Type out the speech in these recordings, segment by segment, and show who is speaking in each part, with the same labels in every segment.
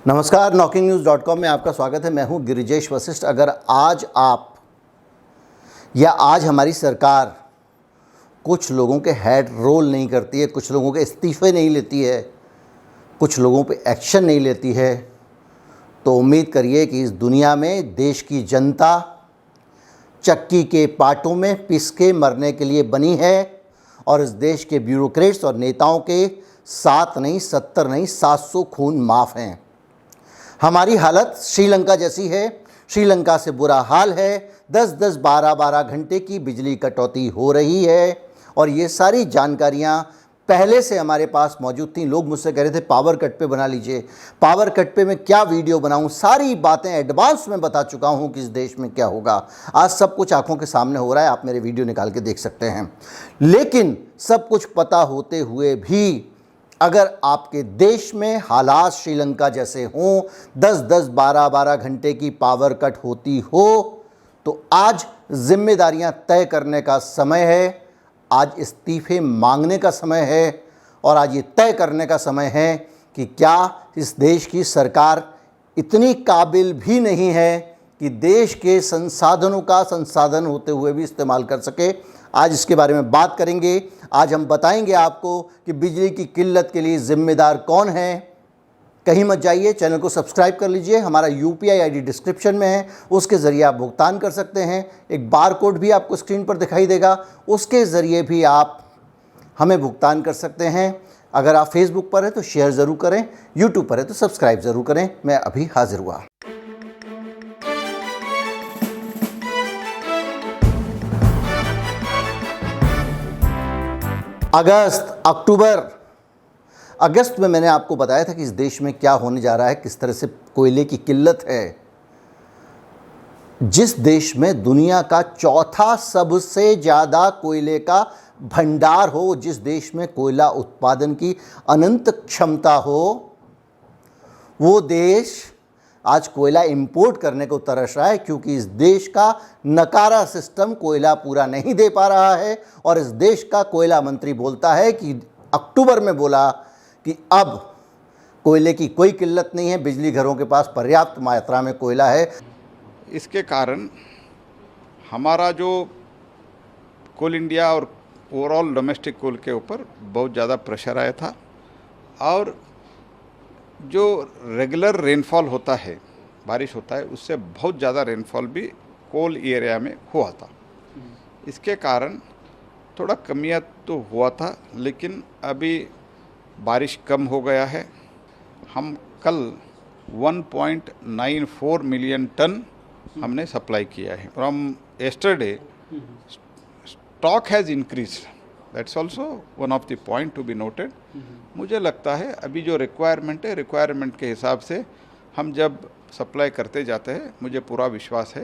Speaker 1: नमस्कार, knocking-news.com में आपका स्वागत है। मैं हूं गिरिजेश वशिष्ठ। अगर आज आप या आज हमारी सरकार कुछ लोगों के हेड रोल नहीं करती है, कुछ लोगों के इस्तीफे नहीं लेती है, कुछ लोगों पे एक्शन नहीं लेती है, तो उम्मीद करिए कि इस दुनिया में देश की जनता चक्की के पाटों में पिस के मरने के लिए बनी है और इस देश के ब्यूरोक्रेट्स और नेताओं के 7 नहीं 70 नहीं 700 खून माफ़ हैं। हमारी हालत श्रीलंका जैसी है। श्रीलंका से बुरा हाल है। 10-10, 12-12 घंटे की बिजली कटौती हो रही है और ये सारी जानकारियाँ पहले से हमारे पास मौजूद थी। लोग मुझसे कह रहे थे पावर कट पे बना लीजिए, पावर कट पे मैं क्या वीडियो बनाऊं। सारी बातें एडवांस में बता चुका हूं कि इस देश में क्या होगा। आज सब कुछ आंखों के सामने हो रहा है, आप मेरे वीडियो निकाल के देख सकते हैं। लेकिन सब कुछ पता होते हुए भी अगर आपके देश में हालात श्रीलंका जैसे हों, 10-10, 12-12 घंटे की पावर कट होती हो, तो आज जिम्मेदारियां तय करने का समय है, आज इस्तीफे मांगने का समय है और आज ये तय करने का समय है कि क्या इस देश की सरकार इतनी काबिल भी नहीं है कि देश के संसाधनों का संसाधन होते हुए भी इस्तेमाल कर सके। आज इसके बारे में बात करेंगे। आज हम बताएंगे आपको कि बिजली की किल्लत के लिए ज़िम्मेदार कौन है। कहीं मत जाइए, चैनल को सब्सक्राइब कर लीजिए। हमारा UPI ID डिस्क्रिप्शन में है, उसके ज़रिए आप भुगतान कर सकते हैं। एक बार कोड भी आपको स्क्रीन पर दिखाई देगा, उसके ज़रिए भी आप हमें भुगतान कर सकते हैं। अगर आप फेसबुक पर हैं तो शेयर ज़रूर करें, यूट्यूब पर है तो सब्सक्राइब ज़रूर करें। मैं अभी हाजिर हुआ। अगस्त में मैंने आपको बताया था कि इस देश में क्या होने जा रहा है, किस तरह से कोयले की किल्लत है। जिस देश में दुनिया का चौथा सबसे ज़्यादा कोयले का भंडार हो, जिस देश में कोयला उत्पादन की अनंत क्षमता हो, वो देश आज कोयला इंपोर्ट करने को तरस रहा है क्योंकि इस देश का नकारा सिस्टम कोयला पूरा नहीं दे पा रहा है। और इस देश का कोयला मंत्री बोलता है कि अक्टूबर में बोला कि अब कोयले की कोई किल्लत नहीं है, बिजली घरों के पास पर्याप्त मात्रा में कोयला है।
Speaker 2: इसके कारण हमारा जो कोल इंडिया और ओवरऑल डोमेस्टिक कोल के ऊपर बहुत ज़्यादा प्रेशर आया था और जो रेगुलर रेनफॉल होता है, बारिश होता है, उससे बहुत ज़्यादा रेनफॉल भी कोल एरिया में हुआ था। इसके कारण थोड़ा कमियां तो हुआ था, लेकिन अभी बारिश कम हो गया है। हम कल 1.94 मिलियन टन हमने सप्लाई किया है। From yesterday stock has increase, that's also one of the point to be noted. मुझे लगता है अभी जो रिक्वायरमेंट है, रिक्वायरमेंट के हिसाब से हम जब सप्लाई करते जाते हैं, मुझे पूरा विश्वास है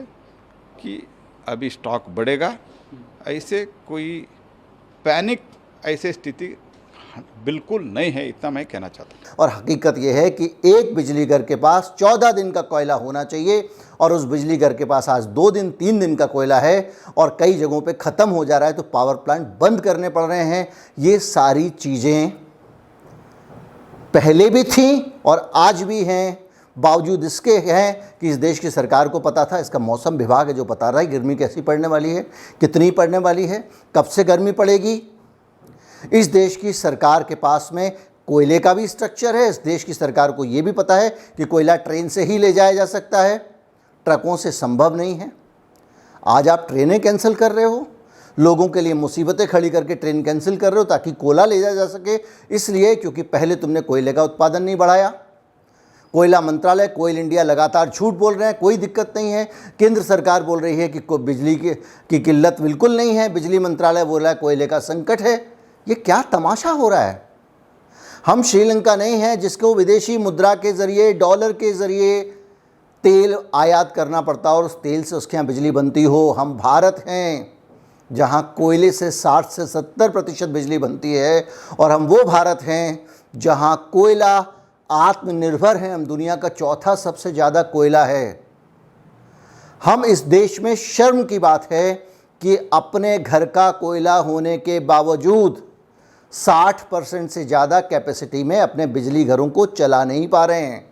Speaker 2: कि अभी स्टॉक बढ़ेगा। ऐसे कोई पैनिक ऐसे स्थिति बिल्कुल नहीं है, इतना मैं कहना चाहता हूँ।
Speaker 1: और हकीकत यह है कि एक बिजली घर के पास 14 दिन का कोयला होना चाहिए और उस बिजली घर के पास आज 2 दिन 3 दिन का कोयला है और कई जगहों पे ख़त्म हो जा रहा है, तो पावर प्लांट बंद करने पड़ रहे हैं। ये सारी चीज़ें पहले भी थीं और आज भी हैं। बावजूद इसके हैं कि इस देश की सरकार को पता था, इसका मौसम विभाग है जो बता रहा है गर्मी कैसी पड़ने वाली है, कितनी पड़ने वाली है, कब से गर्मी पड़ेगी। इस देश की सरकार के पास में कोयले का भी स्ट्रक्चर है। इस देश की सरकार को ये भी पता है कि कोयला ट्रेन से ही ले जाया जा सकता है, ट्रकों से संभव नहीं है। आज आप ट्रेनें कैंसिल कर रहे हो, लोगों के लिए मुसीबतें खड़ी करके ट्रेन कैंसिल कर रहे हो ताकि कोयला ले जाया जा सके। इसलिए क्योंकि पहले तुमने कोयले का उत्पादन नहीं बढ़ाया। कोयला मंत्रालय, कोयल इंडिया लगातार झूठ बोल रहे हैं, कोई दिक्कत नहीं है। केंद्र सरकार बोल रही है कि बिजली की किल्लत बिल्कुल नहीं है। बिजली मंत्रालय बोल रहा है कोयले का संकट है। ये क्या तमाशा हो रहा है। हम श्रीलंका नहीं हैं जिसको विदेशी मुद्रा के ज़रिए, डॉलर के ज़रिए तेल आयात करना पड़ता और उस तेल से उसके यहाँ बिजली बनती हो। हम भारत हैं जहाँ कोयले से 60 से 70% बिजली बनती है और हम वो भारत हैं जहाँ कोयला आत्मनिर्भर है। हम दुनिया का चौथा सबसे ज़्यादा कोयला है। हम इस देश में शर्म की बात है कि अपने घर का कोयला होने के बावजूद 60% से ज़्यादा कैपेसिटी में अपने बिजली घरों को चला नहीं पा रहे हैं।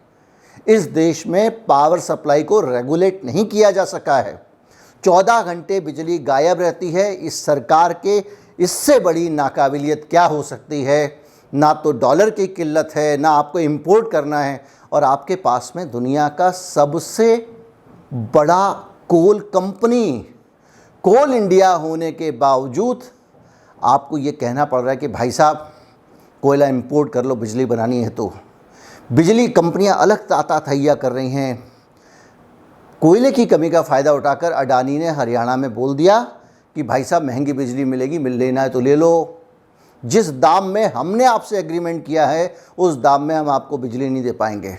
Speaker 1: इस देश में पावर सप्लाई को रेगुलेट नहीं किया जा सका है। 14 घंटे बिजली गायब रहती है। इस सरकार के इससे बड़ी नाकाबिलियत क्या हो सकती है? ना तो डॉलर की किल्लत है, ना आपको इंपोर्ट करना है, और आपके पास में दुनिया का सबसे बड़ा कोल कंपनी, कोल इंडिया होने के बावजूद आपको ये कहना पड़ रहा है कि भाई साहब कोयला इंपोर्ट कर लो, बिजली बनानी है तो। बिजली कंपनियां अलग ताताथैया कर रही हैं। कोयले की कमी का फ़ायदा उठाकर अडानी ने हरियाणा में बोल दिया कि भाई साहब महंगी बिजली मिलेगी, मिल लेना है तो ले लो। जिस दाम में हमने आपसे एग्रीमेंट किया है उस दाम में हम आपको बिजली नहीं दे पाएंगे।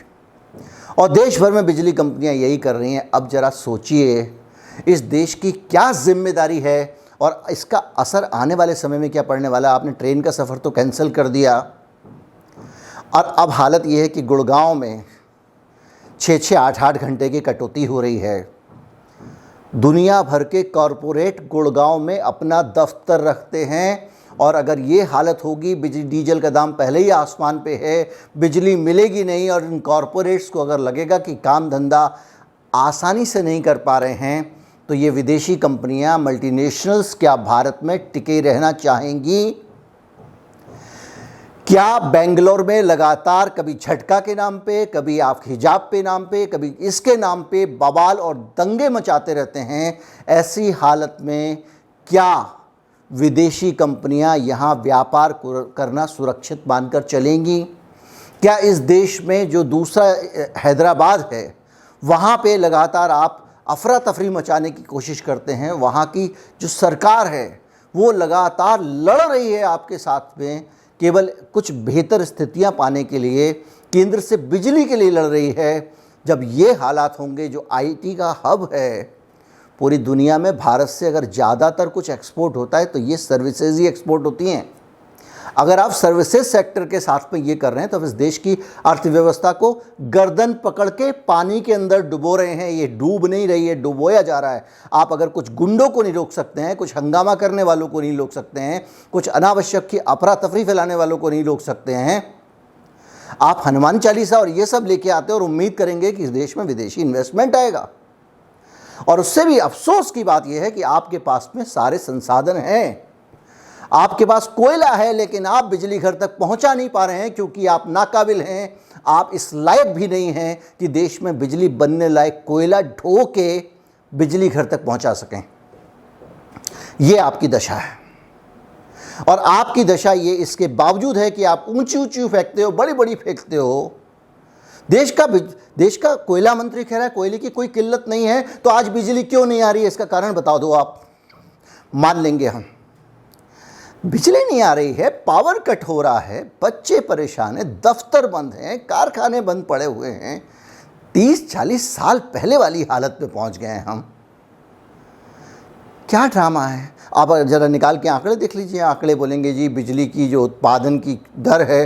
Speaker 1: और देश भर में बिजली कंपनियां यही कर रही हैं। अब ज़रा सोचिए इस देश की क्या जिम्मेदारी है और इसका असर आने वाले समय में क्या पड़ने वाला है। आपने ट्रेन का सफ़र तो कैंसिल कर दिया और अब हालत ये है कि गुड़गांव में 6-6, 8-8 घंटे की कटौती हो रही है। दुनिया भर के कॉरपोरेट गुड़गांव में अपना दफ्तर रखते हैं और अगर ये हालत होगी, बिजली डीजल का दाम पहले ही आसमान पे है, बिजली मिलेगी नहीं और इन कॉरपोरेट्स को अगर लगेगा कि काम धंधा आसानी से नहीं कर पा रहे हैं तो ये विदेशी कंपनियां, मल्टीनेशनल्स क्या भारत में टिके रहना चाहेंगी? क्या बेंगलोर में लगातार कभी झटका के नाम पे, कभी आप हिजाब पे नाम पे, कभी इसके नाम पे बवाल और दंगे मचाते रहते हैं? ऐसी हालत में क्या विदेशी कंपनियां यहां व्यापार करना सुरक्षित मानकर चलेंगी? क्या इस देश में जो दूसरा हैदराबाद है वहां पे लगातार आप अफरा तफरी मचाने की कोशिश करते हैं? वहाँ की जो सरकार है वो लगातार लड़ रही है आपके साथ में, केवल कुछ बेहतर स्थितियाँ पाने के लिए, केंद्र से बिजली के लिए लड़ रही है। जब ये हालात होंगे, जो आईटी का हब है पूरी दुनिया में, भारत से अगर ज़्यादातर कुछ एक्सपोर्ट होता है तो ये सर्विसेज ही एक्सपोर्ट होती हैं। अगर आप सर्विसेज सेक्टर के साथ में ये कर रहे हैं तो इस देश की अर्थव्यवस्था को गर्दन पकड़ के पानी के अंदर डुबो रहे हैं। ये डूब नहीं रही है, डुबोया जा रहा है। आप अगर कुछ गुंडों को नहीं रोक सकते हैं, कुछ हंगामा करने वालों को नहीं रोक सकते हैं, कुछ अनावश्यक की अफरा तफरी फैलाने वालों को नहीं रोक सकते हैं, आप हनुमान चालीसा और ये सब लेके आते हैं और उम्मीद करेंगे कि इस देश में विदेशी इन्वेस्टमेंट आएगा। और उससे भी अफसोस की बात यह है कि आपके पास में सारे संसाधन हैं, आपके पास कोयला है, लेकिन आप बिजली घर तक पहुंचा नहीं पा रहे हैं क्योंकि आप नाकाबिल हैं। आप इस लायक भी नहीं हैं कि देश में बिजली बनने लायक कोयला ढो के बिजली घर तक पहुंचा सकें। ये आपकी दशा है। और आपकी दशा ये इसके बावजूद है कि आप ऊंची ऊंची फेंकते हो, बड़ी बड़ी फेंकते हो। देश का कोयला मंत्री कह रहा है कोयले की कोई किल्लत नहीं है, तो आज बिजली क्यों नहीं आ रही है? इसका कारण बता दो आप, मान लेंगे हम। बिजली नहीं आ रही है, पावर कट हो रहा है, बच्चे परेशान हैं, दफ्तर बंद हैं, कारखाने बंद पड़े हुए हैं। 30-40 साल पहले वाली हालत पे पहुंच गए हैं हम। क्या ड्रामा है? आप ज़रा निकाल के आंकड़े देख लीजिए। आंकड़े बोलेंगे जी बिजली की जो उत्पादन की दर है,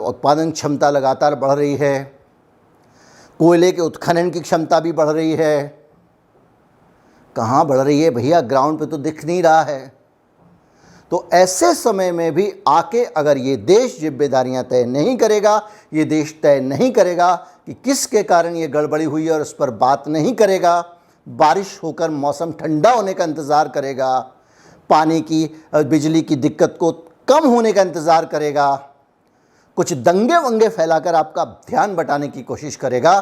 Speaker 1: उत्पादन क्षमता लगातार बढ़ रही है, कोयले के उत्खनन की क्षमता भी बढ़ रही है। कहाँ बढ़ रही है भैया? ग्राउंड पे तो दिख नहीं रहा है। तो ऐसे समय में भी आके अगर ये देश जिम्मेदारियां तय नहीं करेगा, ये देश तय नहीं करेगा कि किसके कारण ये गड़बड़ी हुई है और उस पर बात नहीं करेगा, बारिश होकर मौसम ठंडा होने का इंतज़ार करेगा, पानी की बिजली की दिक्कत को कम होने का इंतज़ार करेगा, कुछ दंगे वंगे फैलाकर आपका ध्यान बटाने की कोशिश करेगा,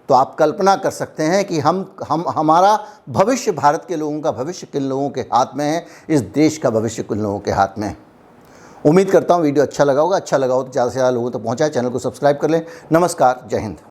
Speaker 1: तो आप कल्पना कर सकते हैं कि हमारा भविष्य, भारत के लोगों का भविष्य किन लोगों के हाथ में है, इस देश का भविष्य किन लोगों के हाथ में है। उम्मीद करता हूँ वीडियो अच्छा लगा होगा। अच्छा लगा हो तो ज़्यादा से ज़्यादा लोगों तक पहुँचाएं, चैनल को सब्सक्राइब कर लें। नमस्कार, जय हिंद।